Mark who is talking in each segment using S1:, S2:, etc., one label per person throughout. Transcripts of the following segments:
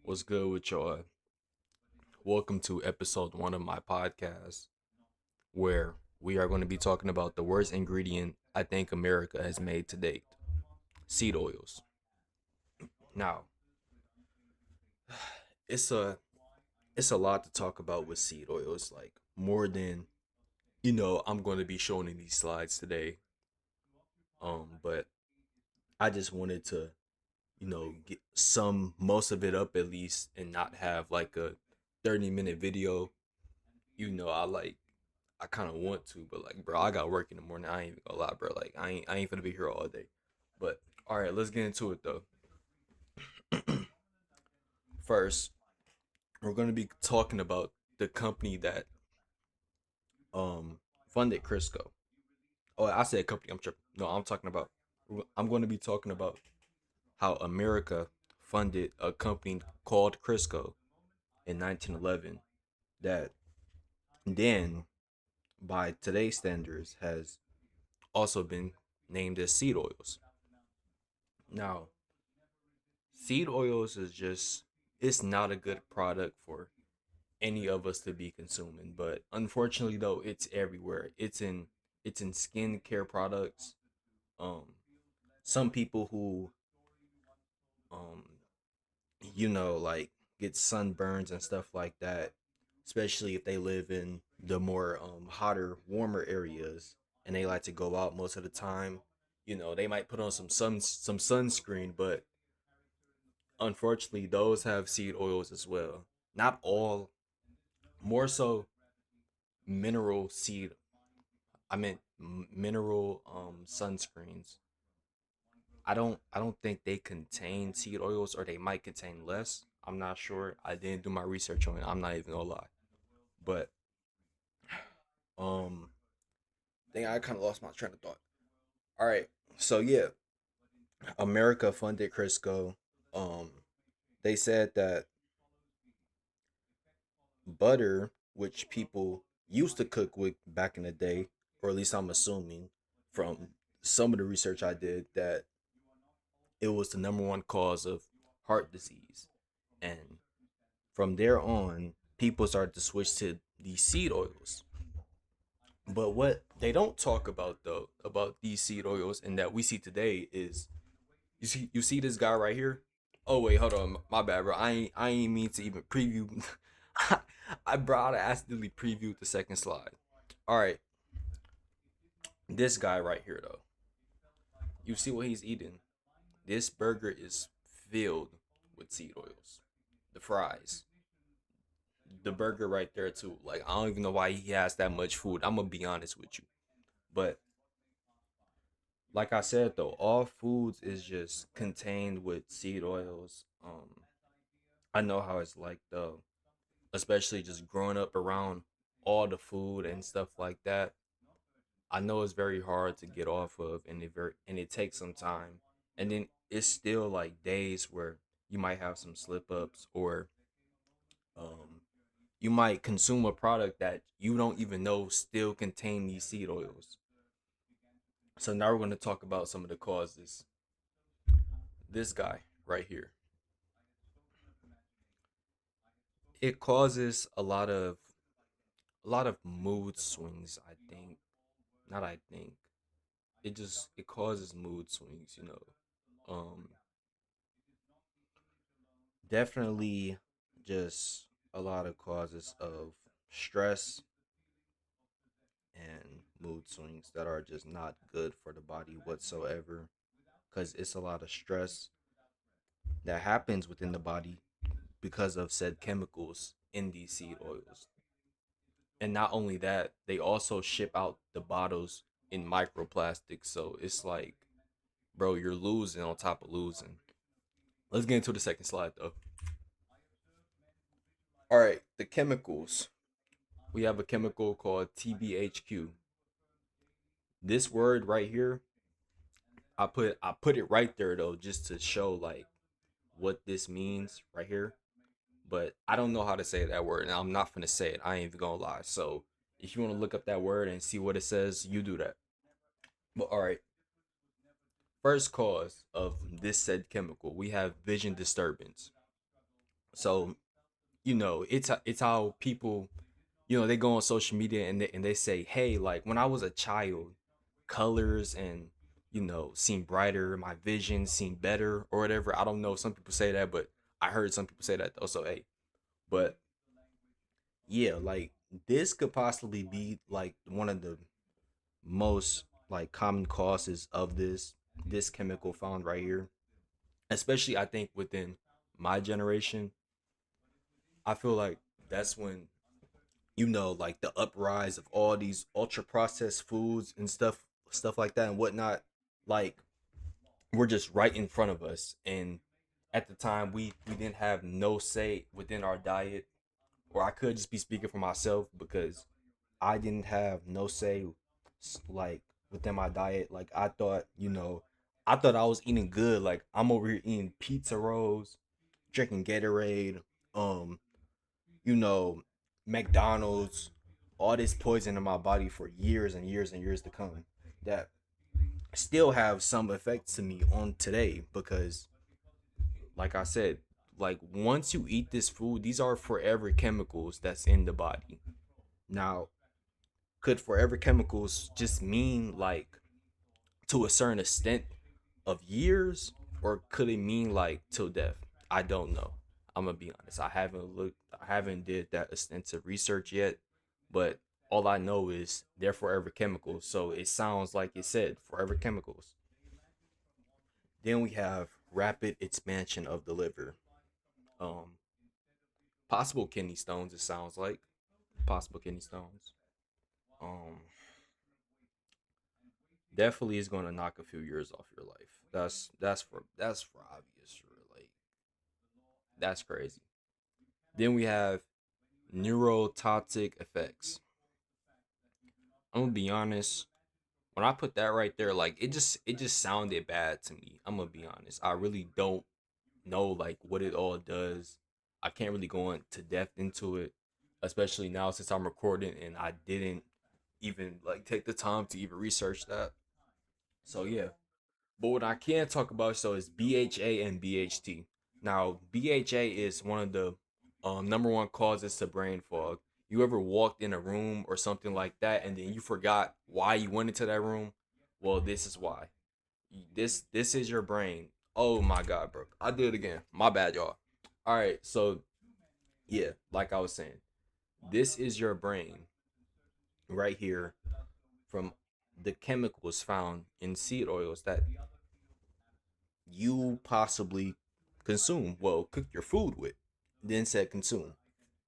S1: What's good with y'all? Welcome to episode 1 of my podcast, where we are going to be talking about the worst ingredient I think America has made to date: seed oils. Now, it's a it's a lot to talk about with seed oils, like more than I'm going to be showing in these slides today. But I just wanted to get some most of it up at least, and not have like a 30-minute video. I kind of want to, but like, bro, I got work in the morning. I ain't even gonna lie, bro. Like, I ain't gonna be here all day. But all right, let's get into it though. First, we're gonna be talking about the company that funded Crisco. Oh, I said company. I'm tripping. No, I'm going to be talking about how America funded a company called Crisco in 1911 that then, by today's standards, has also been named as seed oils. Now, seed oils is just it's not a good product for any of us to be consuming, but unfortunately though it's everywhere. It's in skincare products. um some people who um like get sunburns and stuff like that, especially if they live in the more hotter, warmer areas, and they like to go out most of the time. They might put on some sunscreen, but unfortunately those have seed oils as well. Not all, more so mineral seed. I meant mineral sunscreens. I don't think they contain seed oils, or they might contain less. I'm not sure. I didn't do my research on it. I'm not even gonna lie. But um dang, I kind of lost my train of thought. All right. So yeah, America funded Crisco. Um they said that butter, which people used to cook with back in the day, or at least I'm assuming from some of the research I did, that it was the number one cause of heart disease. And from there on, people started to switch to these seed oils. But what they don't talk about though, about these seed oils and that we see today, is you see this guy right here. Oh wait, hold on, my bad, bro. I ain't mean to even preview. I brought to accidentally previewed the second slide. All right, this guy right here though. You see what he's eating? This burger is filled with seed oils. The fries, the burger right there too. Like, I don't even know why he has that much food. I'm gonna be honest with you, but like I said though, all foods is just contained with seed oils. I know how it's like though, especially just growing up around all the food and stuff like that. I know it's very hard to get off of, and it takes some time. And then it's still like days where you might have some slip ups, or um you might consume a product that you don't even know still contain these seed oils. So now we're going to talk about some of the causes. This guy right here, it causes a lot of mood swings, I think. Not I think. It causes mood swings, Definitely just a lot of causes of stress and mood swings that are just not good for the body whatsoever, because it's a lot of stress that happens within the body because of said chemicals in these seed oils. And not only that, they also ship out the bottles in microplastics. So it's like, bro, you're losing on top of losing. Let's get into the second slide though. All right, the chemicals. We have a chemical called TBHQ. This word right here, I put it right there though, just to show like what this means right here. But I don't know how to say that word, and I'm not gonna say it. I ain't even gonna lie. So if you want to look up that word and see what it says, you do that. But all right, first cause of this said chemical, we have vision disturbance. So, it's how people, they go on social media and they say, hey, like when I was a child, colors and, seem brighter, my vision seemed better or whatever. I don't know if some people say that, but I heard some people say that though. So hey, but yeah, like this could possibly be like one of the most like common causes of this chemical found right here, especially I think within my generation. I feel like that's when, like the uprise of all these ultra processed foods and stuff like that and whatnot, like were just right in front of us. And at the time, we didn't have no say within our diet, or I could just be speaking for myself because I didn't have no say, like within my diet. Like I thought I was eating good. Like I'm over here eating pizza rolls, drinking Gatorade, um, you know, McDonald's, all this poison in my body for years and years and years to come that still have some effects to me on today because, like I said, like once you eat this food, these are forever chemicals that's in the body. Now, could forever chemicals just mean like to a certain extent of years, or could it mean like till death? I don't know. I'm gonna be honest. I haven't did that extensive research yet, but all I know is they're forever chemicals. So it sounds like it said forever chemicals. Then we have rapid expansion of the liver. Um, Possible kidney stones. It sounds like possible kidney stones. Um, Definitely is going to knock a few years off your life. That's for obvious. Sure, like that's crazy. Then we have neurotoxic effects. I'm gonna be honest. When I put that right there, like it just sounded bad to me. I'm gonna be honest. I really don't know like what it all does. I can't really go into depth into it, especially now since I'm recording and I didn't even like take the time to even research that. So yeah. But what I can talk about so is BHA and BHT. Now, BHA is one of the number one causes to brain fog. You ever walked in a room or something like that and then you forgot why you went into that room? Well, this is why. This is your brain. Oh my god, bro. I did it again. My bad, y'all. All right, so yeah, like I was saying, this is your brain right here from the chemicals found in seed oils that you possibly consume, well, cook your food with, then said consume.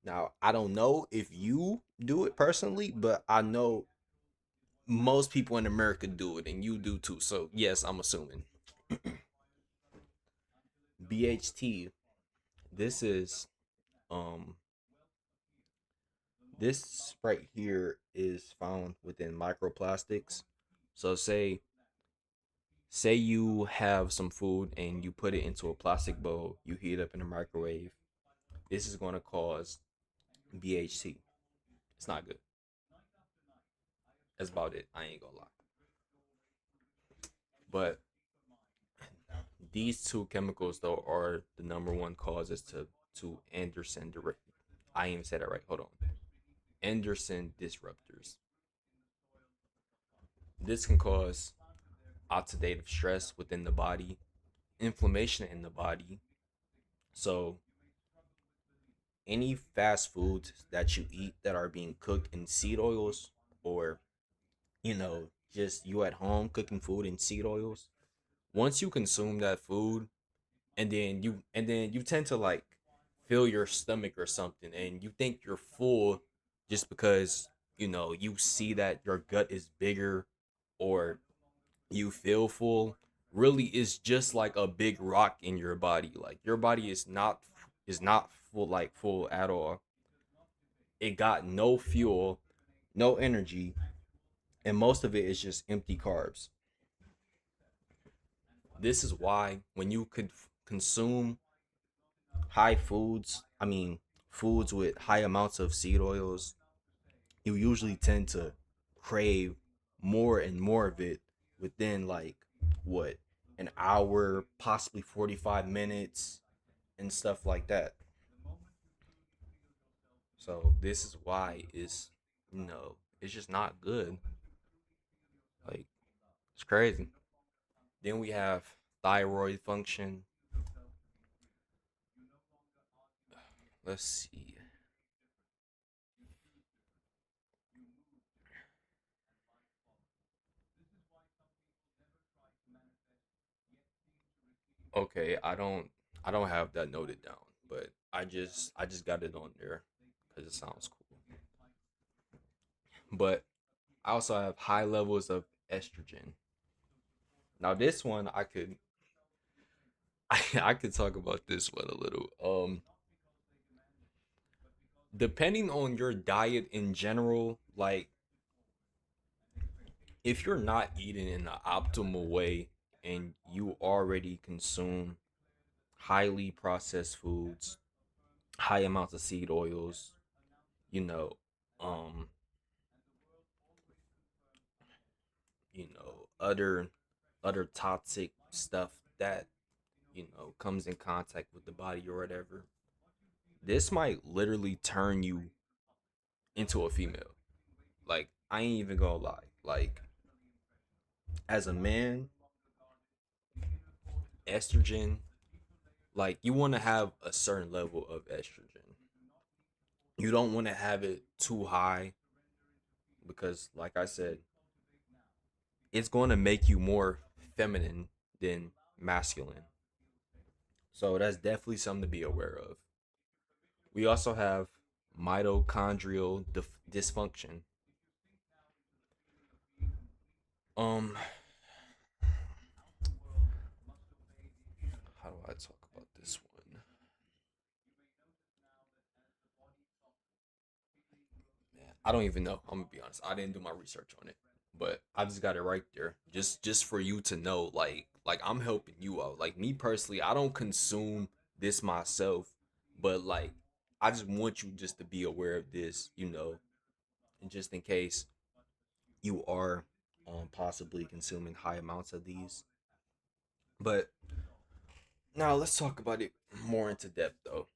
S1: Now, I don't know if you do it personally, but I know most people in America do it and you do too. So, yes, I'm assuming. BHT, this is um this right here is found within microplastics. So say you have some food and you put it into a plastic bowl, you heat it up in a microwave. This is going to cause BHT. It's not good. That's about it. I ain't gonna lie. But these two chemicals though are the number one causes to Anderson. I ain't even said that right. Hold on. Anderson disruptors. This can cause oxidative stress within the body, inflammation in the body. So any fast foods that you eat that are being cooked in seed oils, or just you at home cooking food in seed oils, once you consume that food, and then you tend to like fill your stomach or something and you think you're full just because you see that your gut is bigger, or you feel full. Really is just like a big rock in your body. Like your body is not full, like full at all. It got no fuel, no energy, and most of it is just empty carbs. This is why when you could consume high foods, I mean, foods with high amounts of seed oils, you usually tend to crave more and more of it within like what, an hour, possibly 45 minutes, and stuff like that. So this is why it's just not good. Like, it's crazy. Then we have thyroid function. Let's see. Okay, I don't have that noted down, but I just got it on there because it sounds cool. But I also have high levels of estrogen. Now this one I could talk about this one a little. Depending on your diet in general, like if you're not eating in the optimal way and you already consume highly processed foods, high amounts of seed oils, you know, um, other toxic stuff that, comes in contact with the body or whatever. This might literally turn you into a female. Like, I ain't even gonna lie. Like, as a man, estrogen, like, you want to have a certain level of estrogen. You don't want to have it too high because, like I said, it's going to make you more feminine than masculine. So that's definitely something to be aware of. We also have mitochondrial dysfunction. Um, how do I talk about this one? Man, I don't even know. I'm gonna be honest. I didn't do my research on it, but I just got it right there. Just for you to know, like I'm helping you out. Like me personally, I don't consume this myself, but like I just want you just to be aware of this, and just in case you are possibly consuming high amounts of these. But now let's talk about it more into depth though.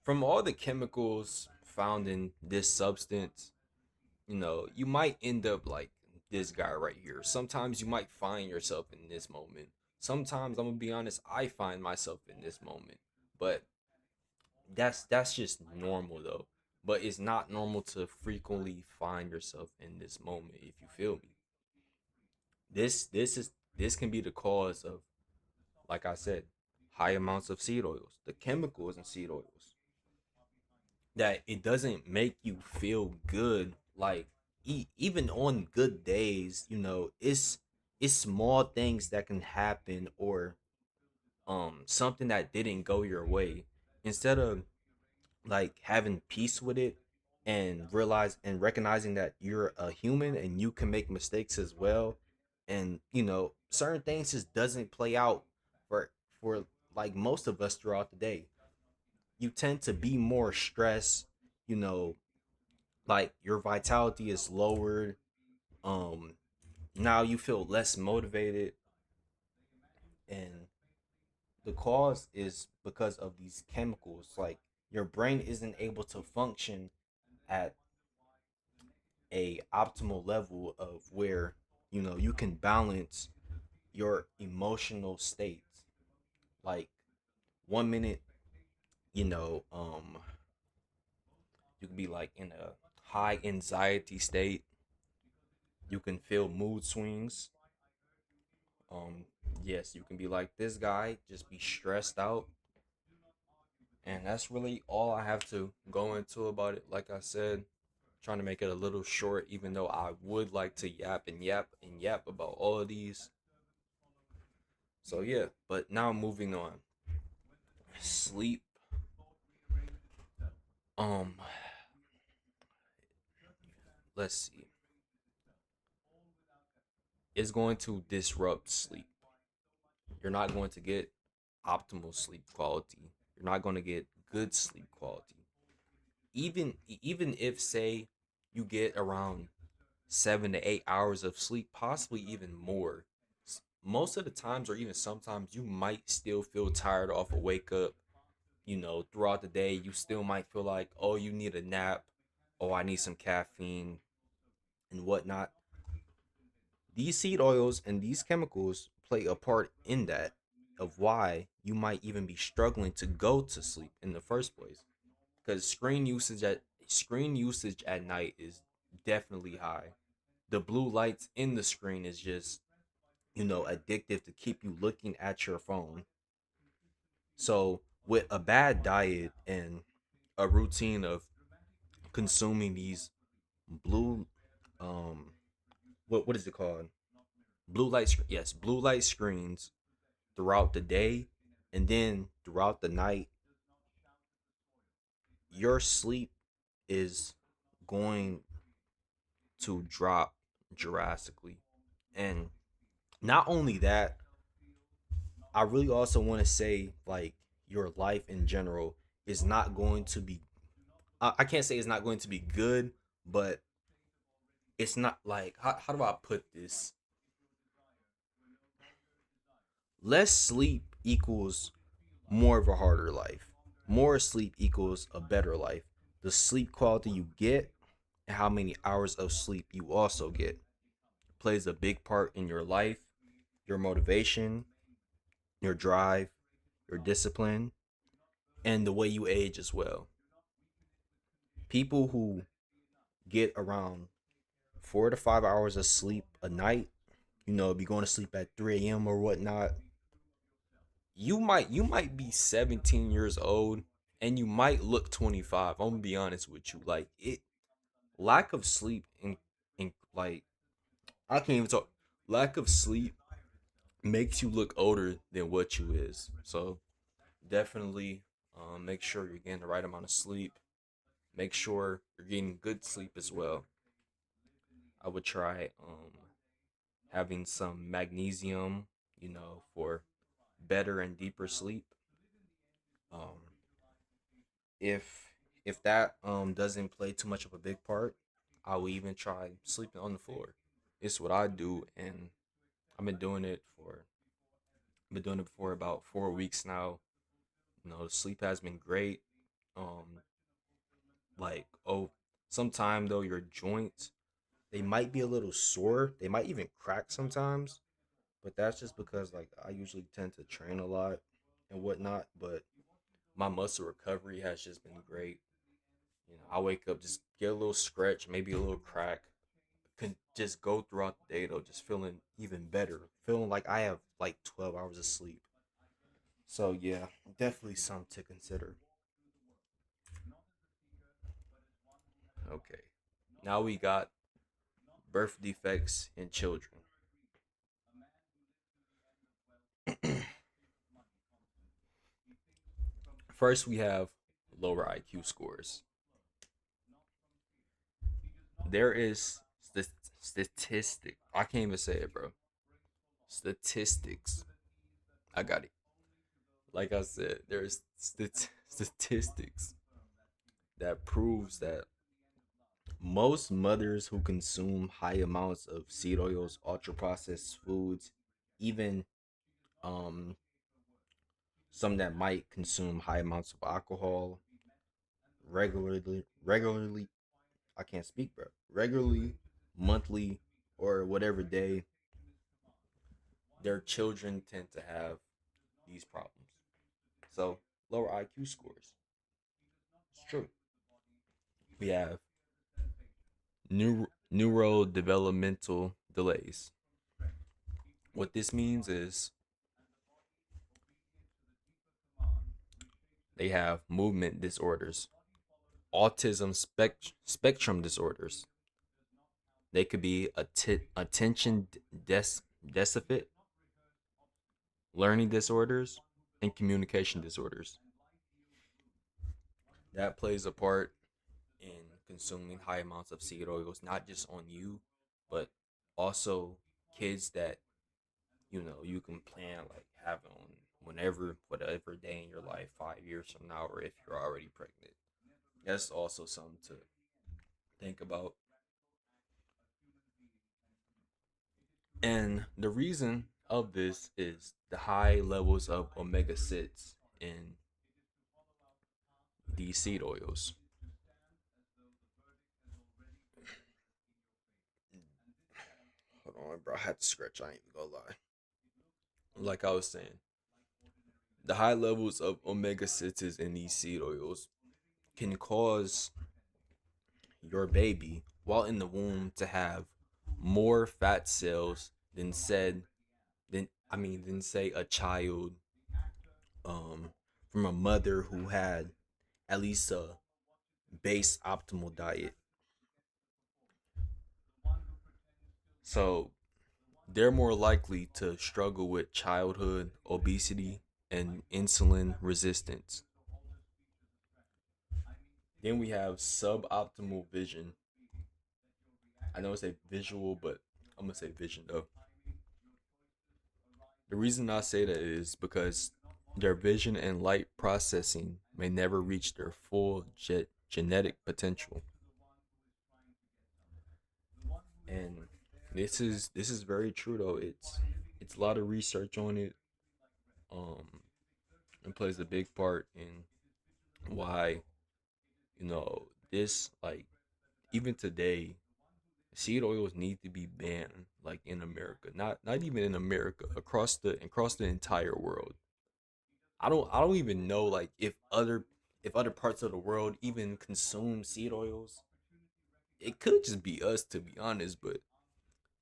S1: From all the chemicals found in this substance, you might end up like this guy right here. Sometimes you might find yourself in this moment. Sometimes I'm gonna be honest, I find myself in this moment. But that's just normal though. But it's not normal to frequently find yourself in this moment if you feel me. This can be the cause of, like I said, high amounts of seed oils, the chemicals in seed oils. That it doesn't make you feel good like even on good days, it's small things that can happen or something that didn't go your way. Instead of like having peace with it and recognizing that you're a human and you can make mistakes as well, and certain things just doesn't play out for like most of us throughout the day. You tend to be more stressed, you know like your vitality is lowered. um Now you feel less motivated, and the cause is because of these chemicals. Like, your brain isn't able to function at a optimal level of where you can balance your emotional states. Like, 1 minute, you know you can be like in a high anxiety state. You can feel mood swings. Yes, you can be like this guy, just be stressed out. And that's really all I have to go into about it. Like I said, trying to make it a little short, even though I would like to yap and yap and yap about all of these. So yeah, but now moving on. Sleep. Um, let's see. It's going to disrupt sleep. You're not going to get optimal sleep quality. You're not going to get good sleep quality. Even if, say, you get around 7 to 8 hours of sleep, possibly even more. Most of the times, or even sometimes, you might still feel tired off a wake up. throughout the day, you still might feel like, oh, you need a nap, oh, I need some caffeine and whatnot. These seed oils and these chemicals play a part in that, of why you might even be struggling to go to sleep in the first place. Because screen usage at night is definitely high. The blue lights in the screen is just, addictive to keep you looking at your phone. So with a bad diet and a routine of consuming these blue um what is it called? Blue light screens throughout the day, and then throughout the night, your sleep is going to drop drastically. And not only that, I really also want to say, like, your life in general is not going to be, I can't say it's not going to be good, but it's not like, how do I put this? Less sleep equals more of a harder life. More sleep equals a better life. The sleep quality you get and how many hours of sleep you also get plays a big part in your life, your motivation, your drive, your discipline, and the way you age as well. People who get around 4 to 5 hours of sleep a night, be going to sleep at 3 a.m. or whatnot, you might be 17 years old and you might look 25. I'm gonna be honest with you. Like, it lack of sleep and like, I can't even talk. Lack of sleep makes you look older than what you is. So definitely, make sure you're getting the right amount of sleep. Make sure you're getting good sleep as well. I would try having some magnesium, for better and deeper sleep. Um, if if that doesn't play too much of a big part, I will even try sleeping on the floor. It's what I do, and I've been doing it for about 4 weeks now. The sleep has been great. Um, like, oh, sometime though your joints, they might be a little sore. They might even crack sometimes, but that's just because, like, I usually tend to train a lot and whatnot. But my muscle recovery has just been great. I wake up, just get a little stretch, maybe a little crack. Can just go throughout the day though, just feeling even better, feeling like I have like 12 hours of sleep. So yeah, definitely something to consider. Okay, now we got birth defects in children. First, we have lower IQ scores. There is statistic. I can't even say it, bro. Statistics. I got it. Like I said, there's statistics that proves that most mothers who consume high amounts of seed oils, ultra processed foods, even um some that might consume high amounts of alcohol regularly, I can't speak, bro. Regularly, monthly, or whatever day, their children tend to have these problems. So, lower IQ scores. It's true. We have neurodevelopmental delays. What this means is they have movement disorders, autism spectrum disorders. They could be attention deficit, learning disorders, and communication disorders. That plays a part in consuming high amounts of seed oils, not just on you, but also kids that you can plan, like, having on whenever, whatever day in your life, 5 years from now, or if you're already pregnant. That's also something to think about. And the reason of this is the high levels of omega 6 in these seed oils. Hold on, bro. I had to scratch. I ain't even gonna lie. Like I was saying, the high levels of omega 6s in these seed oils can cause your baby while in the womb to have more fat cells than say a child um from a mother who had at least a base optimal diet. So they're more likely to struggle with childhood obesity and insulin resistance. Then we have suboptimal vision. I know it's a visual, but I'm gonna say vision though. The reason I say that is because their vision and light processing may never reach their full genetic potential. And this is very true though. It's a lot of research on it. Um, it plays a big part in why this like even today seed oils need to be banned like in America. Not even in America, across the entire world. I don't even know like if other parts of the world even consume seed oils. It could just be us to be honest, but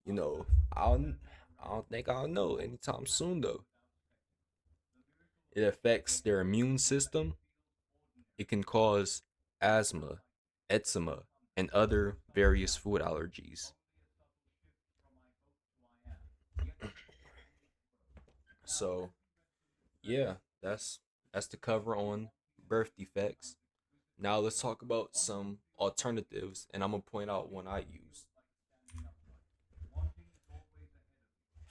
S1: you know, I don't think I'll know anytime soon though. It affects their immune system. It can cause asthma, eczema, and other various food allergies. So yeah, that's the cover on birth defects. Now let's talk about some alternatives, and I'm gonna point out one I use.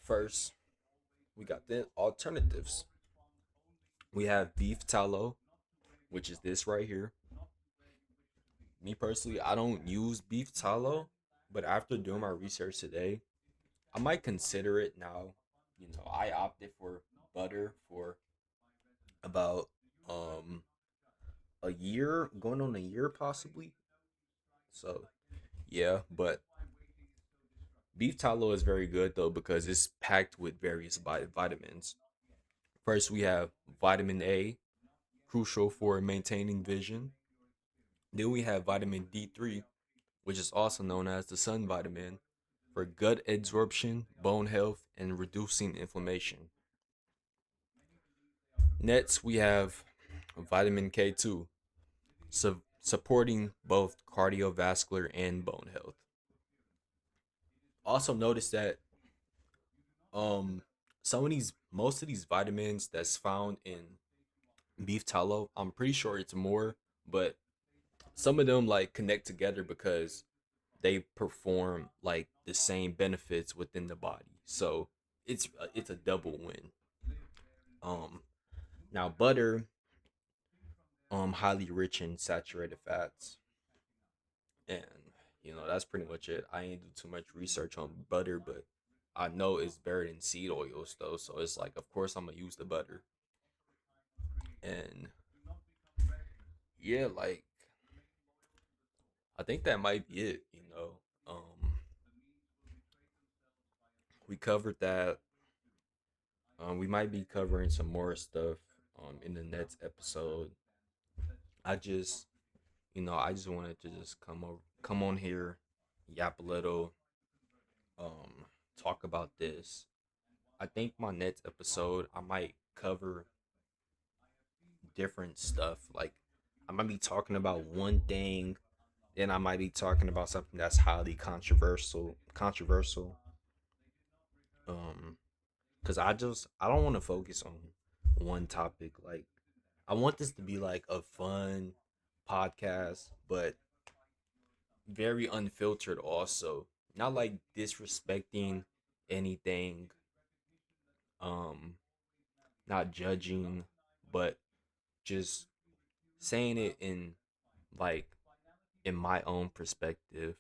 S1: First, we got the alternatives. We have beef tallow, which is this right here. Me personally, I don't use beef tallow, but after doing my research today, I might consider it now. I opted for butter for about a year, going on a year possibly. So yeah, but beef tallow is very good though because it's packed with various vitamins. First, we have vitamin A, crucial for maintaining vision. Then we have vitamin D3, which is also known as the sun vitamin, for gut absorption, bone health, and reducing inflammation. Next, we have vitamin K2, supporting both cardiovascular and bone health. Also, notice that um most of these vitamins that's found in beef tallow, I'm pretty sure it's more, but some of them like connect together because they perform like the same benefits within the body. So it's a double win. Um, Now butter, highly rich in saturated fats, and that's pretty much it. I ain't do too much research on butter, but I know it's better than seed oils though, so it's like of course I'm gonna use the butter. And yeah, like I think that might be it. We covered that. We might be covering some more stuff in the next episode. I just I just wanted to just come on here, yap a little, um, talk about this. I think my next episode I might cover different stuff. Like I might be talking about one thing, then I might be talking about something that's highly controversial. Um, because I don't want to focus on one topic. Like I want this to be like a fun podcast, but very unfiltered also. Not like disrespecting anything, um, not judging, but just saying it in like in my own perspective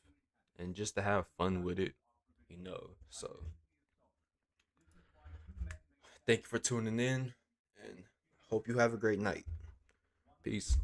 S1: and just to have fun with it. So thank you for tuning in and hope you have a great night. Peace.